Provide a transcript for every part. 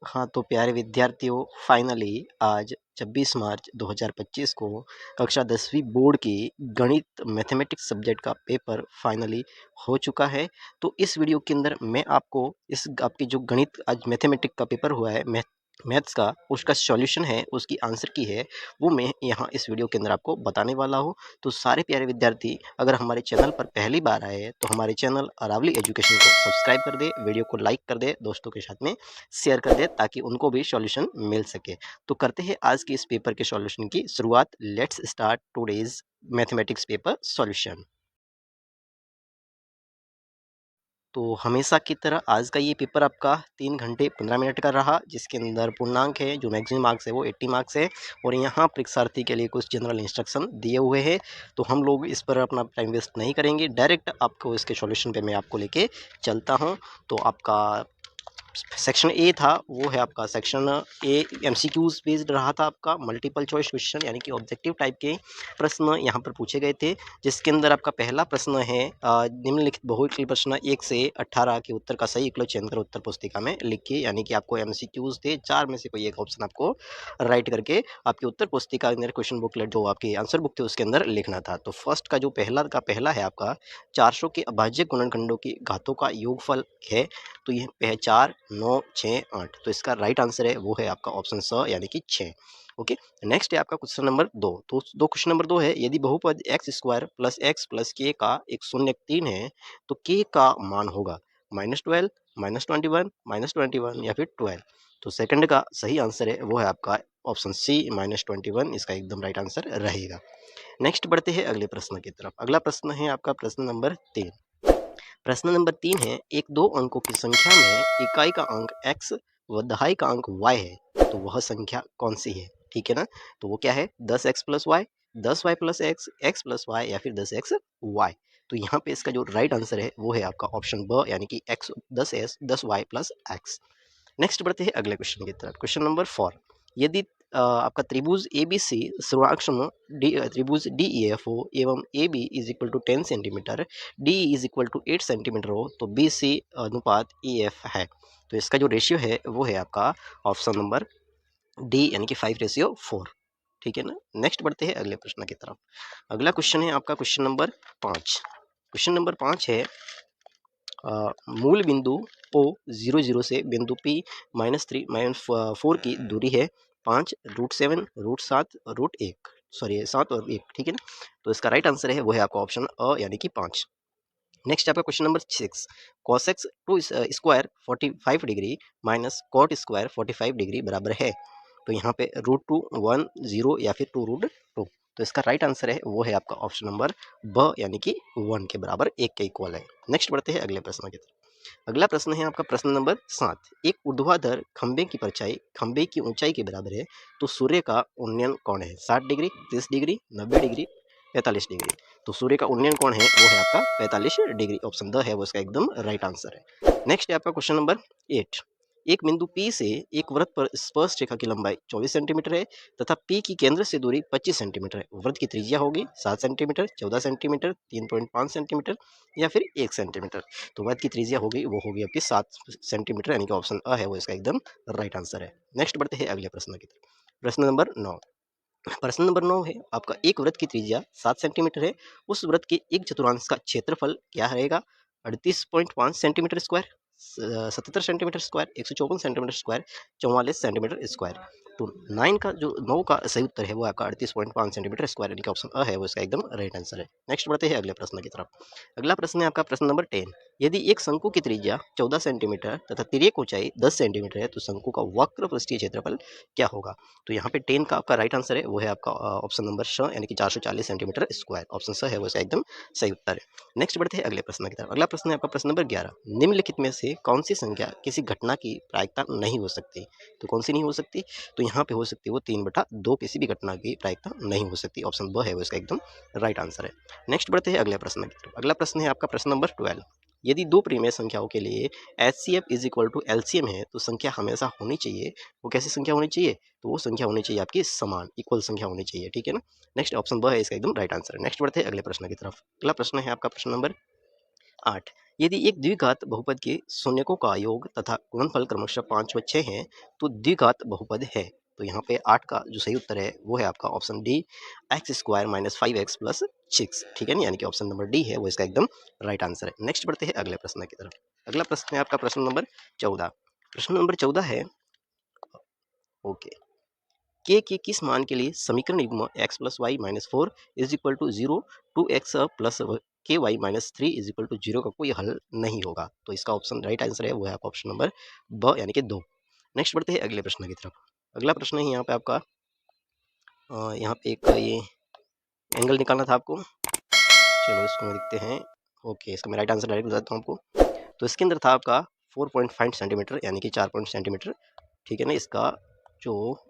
हाँ, तो प्यारे विद्यार्थियों, फाइनली आज 26 मार्च 2025 को कक्षा 10वीं बोर्ड की गणित मैथमेटिक्स सब्जेक्ट का पेपर फाइनली हो चुका है। तो इस वीडियो के अंदर मैं आपको इस आपकी जो गणित आज मैथमेटिक्स का पेपर हुआ है, मैथ्स का, उसका सॉल्यूशन है, उसकी आंसर की है, वो मैं यहाँ इस वीडियो के अंदर आपको बताने वाला हूँ। तो सारे प्यारे विद्यार्थी अगर हमारे चैनल पर पहली बार आए हैं तो हमारे चैनल अरावली एजुकेशन को सब्सक्राइब कर दे, वीडियो को लाइक कर दे, दोस्तों के साथ में शेयर कर दे ताकि उनको भी सॉल्यूशन मिल सके। तो करते हैं आज के इस पेपर के सॉल्यूशन की शुरुआत। Let's start today's mathematics paper solution. तो हमेशा की तरह आज का ये पेपर आपका 3 घंटे 15 मिनट का रहा, जिसके अंदर पूर्णांक है, जो मैक्सिमम मार्क्स है वो 80 मार्क्स है और यहाँ परीक्षार्थी के लिए कुछ जनरल इंस्ट्रक्शन दिए हुए हैं। तो हम लोग इस पर अपना टाइम वेस्ट नहीं करेंगे, डायरेक्ट आपको इसके सॉल्यूशन पे मैं आपको लेके चलता हूँ। तो आपका सेक्शन ए था, वो है आपका सेक्शन ए एमसीक्यूज बेस्ड रहा था, आपका मल्टीपल चॉइस क्वेश्चन यानी कि ऑब्जेक्टिव टाइप के प्रश्न यहाँ पर पूछे गए थे। जिसके अंदर आपका पहला प्रश्न है निम्नलिखित बहुविकल्पी प्रश्न 1 से 18 के उत्तर का सही विकल्प चयन कर उत्तर पुस्तिका में लिखिए। यानी कि आपको एमसीक्यूज थे, 4 में से कोई एक ऑप्शन आपको राइट करके आपकी उत्तर पुस्तिका के अंदर क्वेश्चन बुकलेट जो आपकी आंसर बुक थे उसके अंदर लिखना था। तो फर्स्ट का जो पहला है आपका 400 के अभाज्य गुणनखंडों की घातों का योगफल है। तो ये 4, 9, 6, 8। तो इसका राइट आंसर है वो है आपका ऑप्शन स यानी कि 6। ओके, नेक्स्ट है आपका क्वेश्चन नंबर 2। तो क्वेश्चन नंबर 2 है, यदि बहुपद x square plus x plus के का एक शून्य 3 है तो के का मान होगा -12, -21, -21 या फिर 12। तो सेकंड का सही आंसर है वो है आपका ऑप्शन सी -21, इसका एकदम राइट आंसर रहेगा। नेक्स्ट बढ़ते हैं अगले प्रश्न की तरफ। अगला प्रश्न है आपका प्रश्न नंबर 3। प्रश्न नंबर 3 है, एक दो अंकों की संख्या में इकाई का अंक x व दहाई का अंक y है, तो वह संख्या कौन सी है? ठीक है ना? तो वो क्या है? 10x plus Y, 10y plus X, X plus Y या फिर 10x y। तो यहाँ पे इसका जो राइट आंसर है वो है आपका ऑप्शन ब यानी कि x 10s 10y plus x. Next बढ़ते हैं अगले क्वेश्चन की तरफ। क्वेश्चन नंबर 4, यदि आपका त्रिभुज ABC सर्वाक्षम त्रिभुज DEF हो एवं AB is equal to 10 centimetre, DE is equal to 8 centimetre हो तो BC अनुपात EF है। तो इसका जो रेशियो है वो है आपका ऑप्शन नंबर डी यानी कि 5:4। ठीक है ना? नेक्स्ट बढ़ते हैं अगले प्रश्न की तरफ। अगला क्वेश्चन है आपका क्वेश्चन नंबर 5। क्वेश्चन नंबर 5 है, मूल बिंदु O 0 से बिंदु P -3 -4 की दूरी है 5, √7, √7, √1, सॉरी 7 और 1। ठीक है ना? तो इसका राइट आंसर है वो है आपका ऑप्शन अ यानी कि 5। नेक्स्ट आपका question number 6, cos x two square 45 degree minus cot square 45 degree बराबर है। तो यहाँ पे √2, 1, 0 या फिर 2√2। तो इसका राइट आंसर है वो है आपका ऑप्शन नंबर ब यानी कि 1 के बराबर, 1 के इक्वल है। नेक्स्ट बढ़ते हैं अगले प्रश्न की तरफ। अगला प्रश्न है आपका प्रश्न नंबर 7, एक ऊर्ध्वाधर खंबे की परछाई खंबे की ऊंचाई के बराबर है तो सूर्य का उन्नयन कोण है 60 डिग्री, 30 डिग्री, 90 डिग्री, 45 डिग्री। तो सूर्य का उन्नयन कोण है वो है आपका 45 डिग्री। ऑप्शन द है वो इसका एकदम राइट आंसर है। नेक्स्ट है आपका क्वेश्चन नंबर 8, एक बिंदु P से एक वृत्त पर स्पर्श रेखा की लंबाई 24 सेंटीमीटर है तथा P की केंद्र से दूरी 25 सेंटीमीटर है। वृत्त की त्रिज्या होगी 7 सेंटीमीटर, 14 सेंटीमीटर, 3.5 सेंटीमीटर या फिर 1 सेंटीमीटर। तो वृत्त की त्रिज्या होगी वो होगी आपकी 7 सेंटीमीटर यानी कि ऑप्शन अ है वो इसका एकदम राइट आंसर है। नेक्स्ट बढ़ते हैं अगले प्रश्न की तरफ। प्रश्न नंबर 9। प्रश्न नंबर 9 है आपका, एक वृत्त की त्रिज्या 7 सेंटीमीटर है, उस वृत्त के एक चतुर्थांश का क्षेत्रफल क्या रहेगा? 38.5 centimetre square, 77 centimetre square, 154 centimetre square, 44 centimetre square. तो 9 का सही उत्तर है वो आपका 38.5 सेंटीमीटर स्क्वायर यानी कि ऑप्शन अ है वो इसका एकदम राइट आंसर है। नेक्स्ट बढ़ते हैं अगले प्रश्न की तरफ। अगला प्रश्न है आपका प्रश्न नंबर 10, यदि एक शंकु की त्रिज्या 14 सेंटीमीटर तथा तिर्यक ऊंचाई 10 सेंटीमीटर है तो शंकु का वक्र पृष्ठीय क्षेत्रफल क्या होगा? तो यहाँ पे 10 का आपका राइट आंसर है वो है आपका ऑप्शन नंबर श यानी कि 440 सेंटीमीटर स्क्वायर। ऑप्शन स है वो इसका एकदम सही उत्तर है। नेक्स्ट बढ़ते हैं अगले प्रश्न की तरफ। अगला प्रश्न है आपका प्रश्न नंबर 11, निम्नलिखित में से कौन सी संख्या किसी घटना की प्रायिकता नहीं हो सकती? तो कौन सी नहीं हो सकती? तो यहाँ पे हो सकती है वो 3/2 किसी भी घटना की प्रायिकता नहीं हो सकती। ऑप्शन ब है वो इसका एकदम राइट आंसर है। नेक्स्ट बढ़ते हैं अगले प्रश्न की तरफ। अगला प्रश्न है आपका प्रश्न नंबर 12, यदि दो परिमेय संख्याओं के लिए HCF is equal to LCM है तो संख्या हमेशा होनी चाहिए, वो कैसी संख्या होनी चाहिए? तो वो संख्या होनी चाहिए आपकी समान, इक्वल संख्या होनी चाहिए। ठीक है ना? नेक्स्ट ऑप्शन ब है इसका एकदम राइट आंसर। नेक्स्ट बढ़ते हैं अगले प्रश्न की तरफ। अगला प्रश्न है आपका प्रश्न नंबर 8, यदि एक द्विघात बहुपद के शून्यकों का योग तथा गुणनफल क्रमशः 5 व 6 है तो द्विघात बहुपद है। तो यहाँ पे 8 का जो सही उत्तर है वो है आपका option D, x square minus 5x plus 6। ठीक है ना, यानी कि ऑप्शन नंबर डी है वो इसका एकदम राइट आंसर है। नेक्स्ट बढ़ते हैं अगले प्रश्न की तरफ। अगला प्रश्न है आपका प्रश्न नंबर 14। प्रश्न नंबर 14 है ओके, के किस मान के लिए समीकरण युग्म x plus y minus 4 is equal to 0 two x plus k y minus 3 is equal to 0 का कोई हल नहीं होगा। तो इसका ऑप्शन राइट आंसर है वो है आपका ऑप्शन नंबर ब यानी कि 2। नेक्स्ट बढ़ते हैं अगले प्रश्न की तरफ। अगला प्रश्न है यहाँ पे आपका यहाँ पे एक ये एंगल निकालना था आपको। चलो इसको देखते हैं। ओके, इसका मैं राइट आंसर डायरेक्ट बताता हूँ आपको। तो इसके अंदर था आपका 4.5 सेंटीमीटर यानी कि 4 सेंटीमीटर। ठीक है ना, इसका जो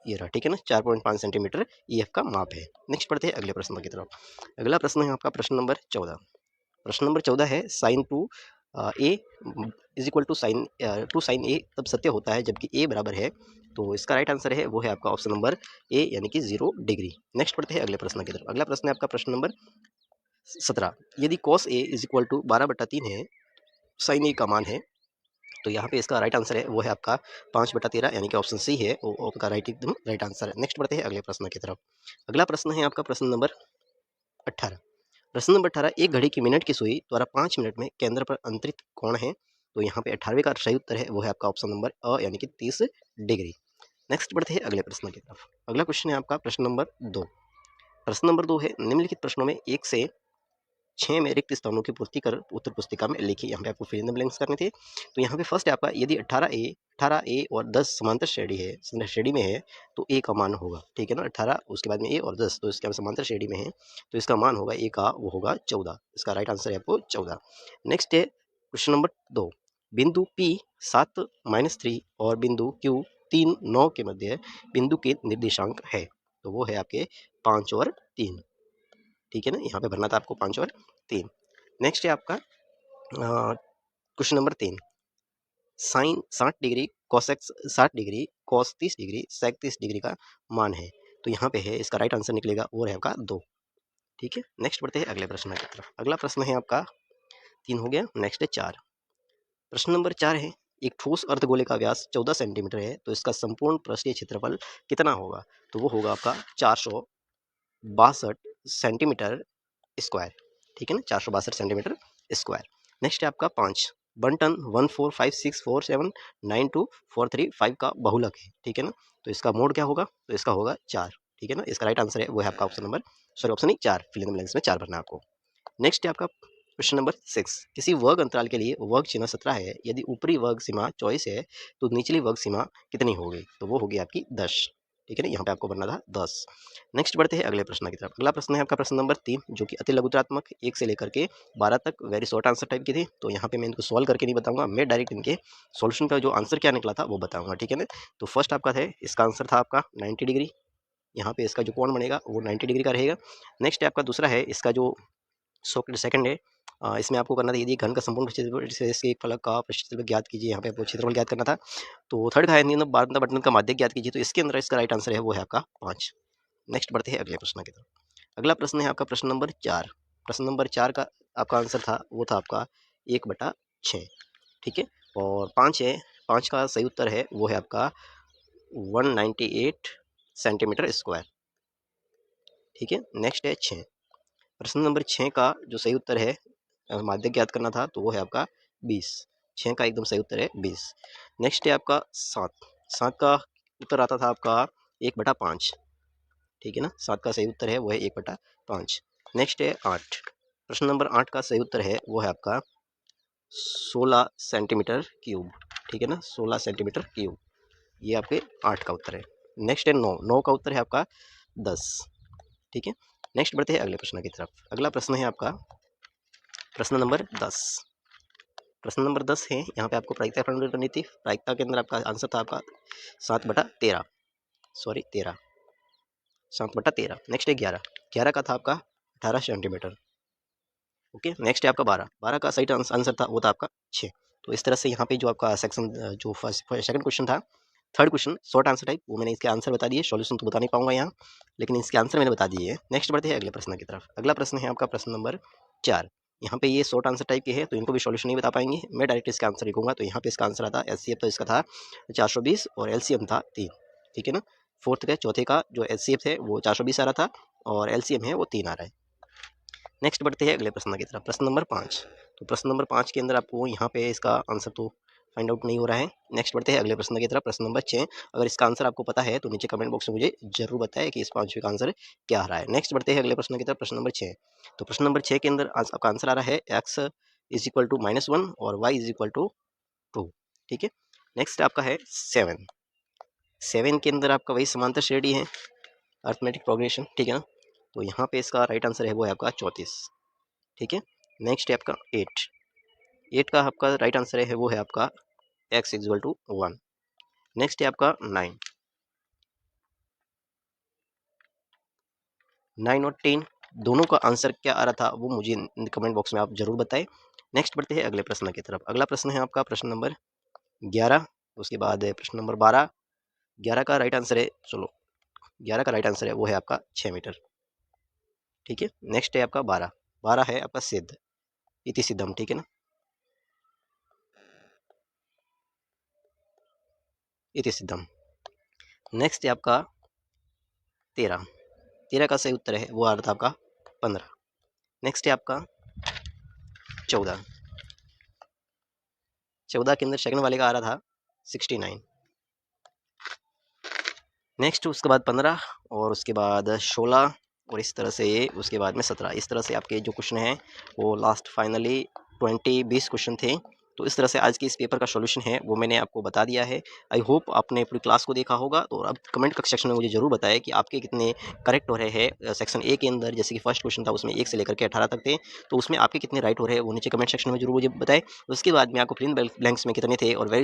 ये रहा, ठीक है ना, 4.5 सेंटीमीटर EF का माप है। नेक्स्ट पढ़ते हैं अगले प्रश्न की तरफ। अगला प्रश्न है आपका प्रश्न नंबर 14। प्रश्न नंबर 14 है sine two A is equal to sine A तब सत्य होता है जबकि ए बराबर है। तो इसका राइट आंसर है वो है आपका ऑप्शन नंबर ए यानी कि 0 डिग्री। नेक्स्ट पढ़ते हैं अगले प्रश्न की तरफ। अगला प्रश्न है आपका प्रश्न नंबर 17। यदि cos A is equal to 12/3 है, साइन ए का मान है, तो यहाँ पे इसका राइट आंसर है वो है आपका 5/13 यानी कि ऑप्शन सी है वो आपका राइट एकदम राइट आंसर है। नेक्स्ट बढ़ते हैं अगले प्रश्न की तरफ। अगला प्रश्न है आपका प्रश्न नंबर 18। प्रश्न नंबर 18, एक घड़ी की मिनट की सुई द्वारा 5 मिनट में केंद्र पर अंतरित कोण है। तो यहाँ पे 18वें का सही उत्तर है वो है आपका ऑप्शन नंबर अ यानी कि 30 डिग्री। नेक्स्ट बढ़ते हैं अगले प्रश्न की तरफ। अगला क्वेश्चन है आपका प्रश्न नंबर 2। प्रश्न नंबर 2 है निम्नलिखित प्रश्नों में 1 से 6 में रिक्त स्थानों की पूर्ति कर उत्तर पुस्तिका में लिखिए। यहाँ पे आपको फिल इन द ब्लैंक्स करने थे। तो यहाँ पे फर्स्ट है आपका, यदि 18A और 10 समांतर श्रेणी में है तो ए का मान होगा। ठीक है ना, 18 उसके बाद में ए और 10, तो इसके समांतर श्रेणी में है तो इसका मान होगा ए का वो होगा 14। इसका राइट आंसर है आपको 14। नेक्स्ट है क्वेश्चन नंबर 2। बिंदु P 7-3 और बिंदु Q 3-9 के मध्य बिंदु के निर्देशांक है। तो वो है आपके 5 और 3। ठीक है ना, यहाँ पे भरना था आपको 5 और 3। नेक्स्ट है आपका question number 3। Sine 60 degree cosec 60 degree cos 30 degree sec 30 degree का मान है। तो यहाँ पे है इसका राइट आंसर निकलेगा वो है आपका 2। ठीक है, नेक्स्ट बढ़ते हैं अगले प्रश्न की तरफ। अगला प्रश्न है आपका 3 हो गया। नेक्स्ट है 4। प्रश्न नंबर 4 है, एक ठोस अर्धगोले का व्यास 14 सेंटीमीटर है तो इसका संपूर्ण पृष्ठीय क्षेत्रफल कितना होगा। तो वो होगा आपका 462 सेंटीमीटर स्क्वायर। ठीक है ना, 462 सेंटीमीटर स्क्वायर। नेक्स्ट है आपका 5। बंटन 14564792435 का बहुलक है। ठीक है ना, तो इसका मोड क्या होगा, तो इसका होगा 4। ठीक है ना, इसका राइट आंसर है वो है आपका ऑप्शन नंबर ऑप्शन नहीं 4, फिल इन द ब्लैंक्स में 4 भरना है आपको। नेक्स्ट है आपका क्वेश्चन नंबर 6। किसी वर्ग अंतराल के लिए वर्ग चिन्ह 17 है, यदि ऊपरी वर्ग सीमा 24 है तो निचली वर्ग सीमा कितनी होगी। तो वो होगी आपकी 10। ठीक है ना, यहाँ पे आपको बनना था 10। नेक्स्ट बढ़ते हैं अगले प्रश्न की तरफ। अगला प्रश्न है आपका प्रश्न नंबर 3 जो कि अति लघुत्रात्मक 1 से लेकर के 12 तक वेरी शॉर्ट आंसर टाइप की थी। तो यहाँ पे मैं इनको सॉल्व करके नहीं बताऊंगा, मैं डायरेक्ट इनके सॉल्यूशन का जो आंसर क्या निकला था वो बताऊंगा। ठीक है ना, तो फर्स्ट आपका था, इसका आंसर था आपका 90 डिग्री। यहाँ पे इसका जो कोण बनेगा वो 90 डिग्री का रहेगा। नेक्स्ट है आपका दूसरा है, इसका जो सेकंड है, इसमें आपको करना था यदि घन का संपूर्ण क्षेत्रफल से इसके एक फलक का क्षेत्रफल ज्ञात कीजिए। यहाँ पे आपको क्षेत्रफल ज्ञात करना था। तो थर्ड का है बारह बटन का माध्य ज्ञात कीजिए। तो इसके अंदर इसका राइट आंसर है वो है आपका 5। नेक्स्ट बढ़ते हैं अगले प्रश्न की तरफ। अगला प्रश्न है आपका प्रश्न नंबर 4। प्रश्न नंबर 4 का आपका आंसर था वो था आपका 1/6। ठीक है, और 5 है, 5 का सही उत्तर है वो है आपका 198 सेंटीमीटर स्क्वायर। ठीक है, नेक्स्ट है 6। प्रश्न नंबर 6 का जो सही उत्तर है माध्य ज्ञात करना था तो वो है आपका 20। 6 का एकदम सही उत्तर है 20। नेक्स्ट है आपका 7। 7 का उत्तर आता था आपका 1/5। ठीक है ना, 7 का सही उत्तर है वो है 1/5। नेक्स्ट है 8। प्रश्न नंबर 8 का सही उत्तर है वो है आपका 16 सेंटीमीटर क्यूब। ठीक है ना, 16 सेंटीमीटर क्यूब, ये आपके 8 का उत्तर है। नेक्स्ट है 9। 9 का उत्तर है आपका 10। ठीक है, नेक्स्ट बढ़ते हैं अगले प्रश्न की तरफ। अगला प्रश्न है आपका प्रश्न नंबर 10। प्रश्न नंबर 10 है, यहाँ पे आपको प्रायिकता फाइंड करनी थी। प्रायिकता के अंदर आपका आंसर था आपका 7/13, सॉरी 13, 7/13। नेक्स्ट है 11। 11 का था आपका 18 सेंटीमीटर। ओके, नेक्स्ट है आपका 12। 12 का सही आंसर था वो था आपका 6। तो इस तरह से यहाँ पे जो आपका सेक्शन जो सेकंड क्वेश्चन था, third question short answer type, वो मैंने इसके आंसर बता दिए, सॉल्यूशन तो बता नहीं पाऊंगा यहाँ, लेकिन इसके आंसर मैंने बता दिए। नेक्स्ट बढ़ते हैं अगले प्रश्न की तरफ। अगला प्रश्न है आपका प्रश्न नंबर 4। यहाँ पे ये शॉर्ट आंसर टाइप के हैं तो इनको भी सॉल्यूशन नहीं बता पाएंगे। मैं डायरेक्ट इसका आंसर लिखूंगा। तो यहाँ पे इसका आंसर आता है एचसीएफ, तो इसका था 420 और एलसीएम था 3। ठीक है ना। फोर्थ का चौथे का जो एचसीएफ है वो 420 आ रहा था और एलसीएम है वो 3 आ रहा है। नेक्स्ट बढ़ते हैं अगले प्रश्न की तरफ, प्रश्न नंबर 5। तो प्रश्न नंबर 5 के अंदर आपको यहाँ पे इसका आंसर तो फाइंड आउट नहीं हो रहा है। नेक्स्ट बढ़ते हैं अगले प्रश्न की तरफ, प्रश्न नंबर 6। अगर इसका आंसर आपको पता है तो नीचे कमेंट बॉक्स में मुझे जरूर बताएं कि इस 5वें का आंसर क्या आ रहा है। नेक्स्ट बढ़ते हैं अगले प्रश्न की तरफ, प्रश्न नंबर 6। तो प्रश्न नंबर 6 के अंदर आपका आंसर आ रहा है एक्स इज इक्वल टू -1 और वाई इज इक्वल टू 2। ठीक है। नेक्स्ट आपका है 7। 7 के अंदर आपका वही समांतर श्रेणी है, अर्थमेटिक प्रोग्रेशन। ठीक है ना। तो यहाँ पे इसका राइट आंसर है वो है आपका 34। ठीक है। नेक्स्ट है आपका 8। 8 का आपका राइट आंसर है वो है आपका x इक्वल टू 1। नेक्स्ट है आपका 9। 9 और 10 दोनों का आंसर क्या आ रहा था वो मुझे कमेंट बॉक्स में आप जरूर बताएं। नेक्स्ट बढ़ते हैं अगले प्रश्न की तरफ। अगला प्रश्न है आपका प्रश्न नंबर 11। उसके बाद है प्रश्न नंबर 12। 11 का राइट आंसर है, चलो 11 का राइट आंसर है वो है आपका 6 मीटर। ठीक है। नेक्स्ट है आपका 12। 12 है आपका सिद्ध, इति सिद्धम। ठीक है ना, इति सिद्धम। नेक्स्ट है आपका 13। 13 का सही उत्तर है वो आ रहा था आपका 15। नेक्स्ट है आपका 14। 14 के अंदर सेकंड वाले का आ रहा था 69। नेक्स्ट उसके बाद 15 और उसके बाद 16 और इस तरह से उसके बाद में 17। इस तरह से आपके जो क्वेश्चन हैं वो लास्ट फाइनली 20 क्वेश्चन थे। तो इस तरह से आज के इस पेपर का सॉल्यूशन है वो मैंने आपको बता दिया है। आई होप आपने पूरी क्लास को देखा होगा। तो अब कमेंट सेक्शन में मुझे जरूर बताएं कि आपके कितने करेक्ट हो रहे हैं सेक्शन ए के अंदर। जैसे कि फर्स्ट क्वेश्चन था उसमें 1 से लेकर के 18 तक थे, तो उसमें आपके कितने राइट हो रहे हैं वो नीचे कमेंट सेक्शन में जरूर मुझे बताएं। उसके बाद में आपको प्लेन ब्लैंक्स में कितने थे और वेरी